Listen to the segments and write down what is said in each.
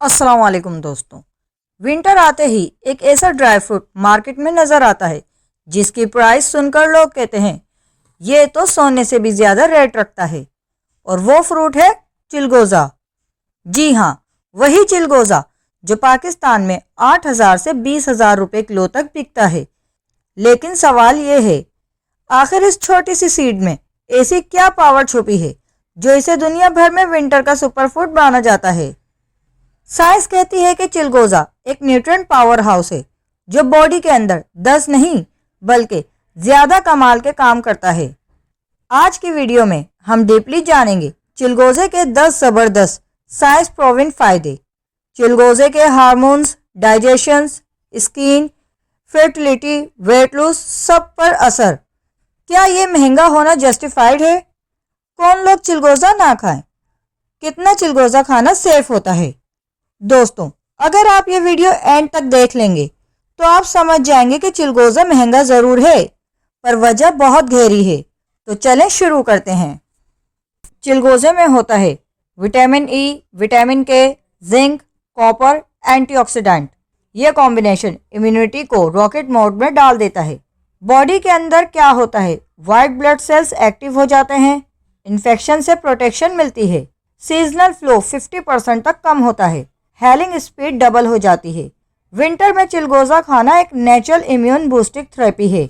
अस्सलाम वालेकुम दोस्तों। विंटर आते ही एक ऐसा ड्राई फ्रूट मार्केट में नज़र आता है जिसकी प्राइस सुनकर लोग कहते हैं ये तो सोने से भी ज़्यादा रेट रखता है, और वो फ्रूट है चिलगोज़ा। जी हाँ, वही चिलगोज़ा जो पाकिस्तान में 8,000 से 20,000 रुपये किलो तक बिकता है। लेकिन सवाल ये है, आखिर इस छोटी सी सीड में ऐसी क्या पावर छुपी है जो इसे दुनिया भर में विंटर का सुपर फूड माना जाता है। साइंस कहती है कि चिलगोज़ा एक न्यूट्रिएंट पावर हाउस है जो बॉडी के अंदर 10 नहीं बल्कि ज़्यादा कमाल के काम करता है। आज की वीडियो में हम डीपली जानेंगे चिलगोज़े के 10 ज़बरदस्त साइंस प्रूवन फ़ायदे, चिलगोज़े के hormones, digestion, skin, fertility, weight lose सब पर असर। क्या ये महंगा होना जस्टिफाइड है? कौन लोग चिलगोज़ा ना खाएं? कितना चिलगोज़ा खाना सेफ होता है? दोस्तों, अगर आप ये वीडियो एंड तक देख लेंगे तो आप समझ जाएंगे कि चिलगोज़ा महंगा ज़रूर है पर वजह बहुत गहरी है। तो चलें शुरू करते हैं। चिलगोज़े में होता है विटामिन ई, विटामिन के, जिंक, कॉपर, एंटीऑक्सीडेंट। यह कॉम्बिनेशन इम्यूनिटी को रॉकेट मोड में डाल देता है। बॉडी के अंदर क्या होता है, वाइट ब्लड सेल्स एक्टिव हो जाते हैं, इन्फेक्शन से प्रोटेक्शन मिलती है, सीजनल फ्लो 50% तक कम होता है, हेलिंग स्पीड डबल हो जाती है। विंटर में चिलगोज़ा खाना एक नेचुरल इम्यून बूस्टिंग थेरेपी है।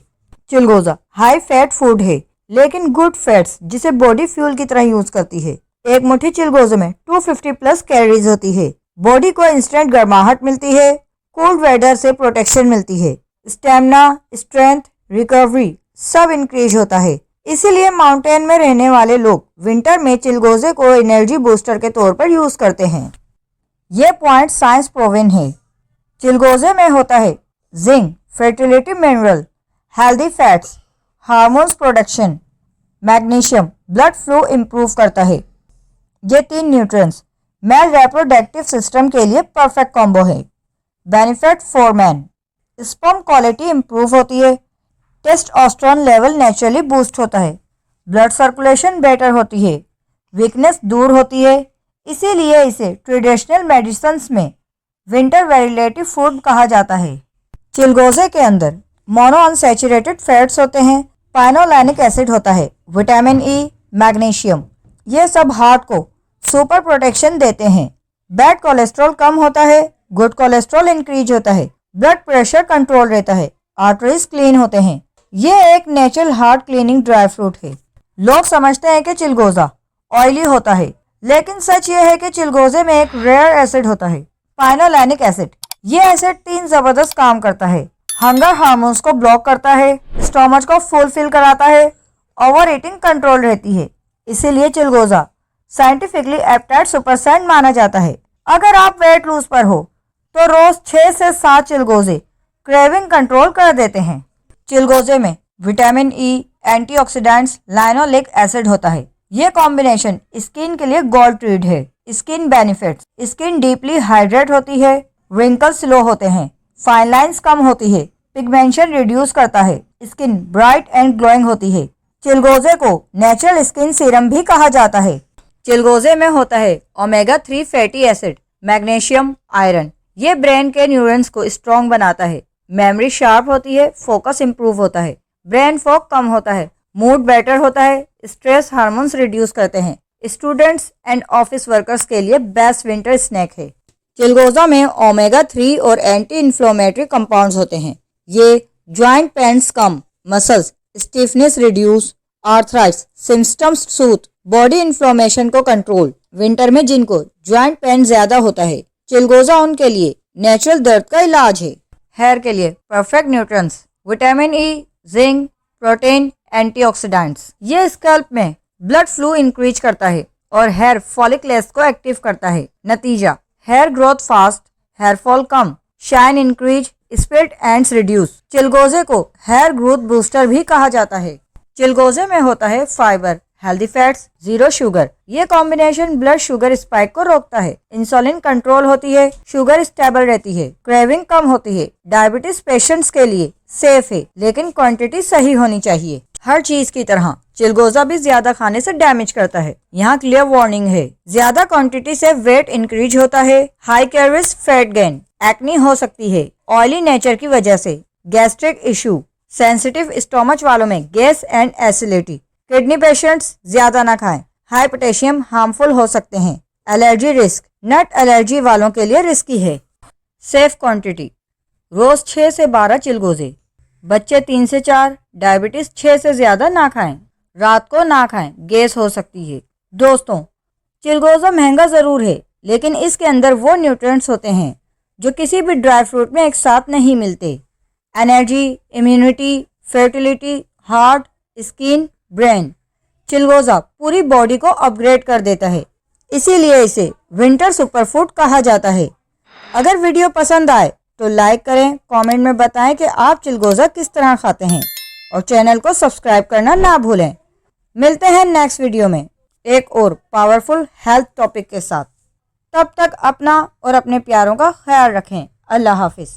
चिलगोज़ा हाई फैट फूड है लेकिन गुड फैट्स जिसे बॉडी फ्यूल की तरह यूज करती है। एक मुट्ठी चिलगोज़े में 250 प्लस कैलोरीज होती है। बॉडी को इंस्टेंट गर्माहट मिलती है, कोल्ड वेदर से प्रोटेक्शन मिलती है, स्टेमिना, स्ट्रेंथ, रिकवरी सब इंक्रीज होता है। इसीलिए माउंटेन में रहने वाले लोग विंटर में चिलगोज़े को एनर्जी बूस्टर के तौर पर यूज करते हैं। ये पॉइंट साइंस प्रूवन है। चिलगोज़े में होता है zinc, fertility mineral, healthy fats, hormones production, magnesium, blood flow improve करता है। ये 3 न्यूट्रिएंट्स मेल रिप्रोडक्टिव सिस्टम के लिए परफेक्ट कॉम्बो है। Benefit for man, sperm quality improve होती है, टेस्टोस्टेरोन लेवल नेचुरली बूस्ट होता है, ब्लड सर्कुलेशन बेटर होती है, वीकनेस दूर होती है। इसीलिए इसे ट्रेडिशनल मेडिसिन्स में विंटर वेरिलेटिव फूड कहा जाता है। चिलगोज़े के अंदर मोनो अनसैचुरेटेड फैट्स होते हैं, पाइनोलैनिक एसिड होता है, विटामिन ई, मैग्नीशियम। ये सब हार्ट को सुपर प्रोटेक्शन देते हैं। बैड कोलेस्ट्रॉल कम होता है, गुड कोलेस्ट्रॉल इंक्रीज होता है, ब्लड प्रेशर कंट्रोल रहता है, आर्टरीज क्लीन होते हैं। ये एक natural heart cleaning dry fruit है। लोग समझते हैं कि चिलगोज़ा ऑयली होता है, लेकिन सच ये है कि चिलगोज़े में एक रेयर एसिड होता है, पाइनोलैनिक एसिड। ये एसिड 3 जबरदस्त काम करता है। हंगर हार्मोन्स को ब्लॉक करता है, स्टोमच को फुलफिल कराता है, ओवर ईटिंग कंट्रोल रहती है। इसीलिए चिलगोज़ा साइंटिफिकली एपेटाइट सुपरसेंट माना जाता है। अगर आप वेट लूज पर हो तो रोज 6 से 7 चिलगोज़े क्रेविंग कंट्रोल कर देते हैं। चिलगोज़े में vitamin E, antioxidants, linoleic acid होता है। ये कॉम्बिनेशन स्किन के लिए गोल्ड ट्रीट है। Skin benefits, skin deeply hydrate होती है, रिंकल्स स्लो होते हैं, फाइन लाइंस कम होती है, पिगमेंटेशन रिड्यूस करता है, स्किन ब्राइट एंड ग्लोइंग होती है। चिलगोज़े को नेचुरल स्किन सीरम भी कहा जाता है। चिलगोज़े में होता है omega 3 fatty acid, magnesium, iron. ये ब्रेन के न्यूरॉन्स को स्ट्रॉन्ग बनाता है, मेमोरी शार्प होती है, फोकस इंप्रूव होता है, ब्रेन फॉग कम होता है, मूड बेटर होता है, स्ट्रेस हार्मोन्स रिड्यूस करते हैं। स्टूडेंट्स एंड ऑफिस वर्कर्स के लिए बेस्ट विंटर स्नैक है। चिलगोज़ा में ओमेगा 3 और एंटी इन्फ्लेमेटरी कंपाउंड्स होते हैं। ये जॉइंट पेन्स कम, muscles stiffness reduce, arthritis symptoms soothe, body inflammation को कंट्रोल। विंटर में जिनको जॉइंट पेन ज्यादा होता है, चिलगोज़ा उनके लिए नेचुरल दर्द का इलाज है। हेयर के लिए perfect nutrients, vitamin E, zinc, protein, antioxidants. ये स्कैल्प में ब्लड फ्लो इंक्रीज करता है और हेयर फॉलिकल्स को एक्टिव करता है। नतीजा, hair growth fast, hair fall कम, shine increase, split ends reduce. चिलगोज़े को हेयर ग्रोथ बूस्टर भी कहा जाता है। चिलगोज़े में होता है fibre, healthy fats, zero sugar. ये कॉम्बिनेशन ब्लड शुगर स्पाइक को रोकता है, इंसुलिन कंट्रोल होती है, शुगर स्टेबल रहती है, क्रेविंग कम होती है। डायबिटीज पेशेंट्स के लिए सेफ है लेकिन क्वांटिटी सही होनी चाहिए। हर चीज की तरह चिलगोजा भी ज्यादा खाने से डैमेज करता है। यहाँ क्लियर वार्निंग है, ज्यादा क्वांटिटी से वेट इंक्रीज होता है, high calories, fat gain, acne हो सकती है, ऑयली नेचर की वजह से, गैस्ट्रिक इशू, सेंसिटिव स्टोमच वालों में gas and acidity, kidney patients ज्यादा ना खाएं, हाई पोटेशियम हार्मफुल हो सकते हैं, एलर्जी रिस्क, नट एलर्जी वालों के लिए रिस्की है। सेफ क्वांटिटी, रोज 6 से 12 चिलगोजे, बच्चे 3 से 4, डायबिटीज 6 से ज्यादा ना खाएं, रात को ना खाएं, गैस हो सकती है। दोस्तों, चिलगोजा महंगा जरूर है, लेकिन इसके अंदर वो न्यूट्रिएंट्स होते हैं जो किसी भी ड्राई फ्रूट में एक साथ नहीं मिलते। Energy, immunity, fertility, heart, skin, brain, चिलगोजा पूरी बॉडी को अपग्रेड कर देता है, इसीलिए इसे विंटर सुपरफूड कहा जाता है। अगर वीडियो पसंद आए तो लाइक करें, कमेंट में बताएं कि आप चिलगोजा किस तरह खाते हैं और चैनल को सब्सक्राइब करना ना भूलें। मिलते हैं नेक्स्ट वीडियो में एक और पावरफुल हेल्थ टॉपिक के साथ। तब तक अपना और अपने प्यारों का ख्याल रखें। अल्लाह हाफिज़।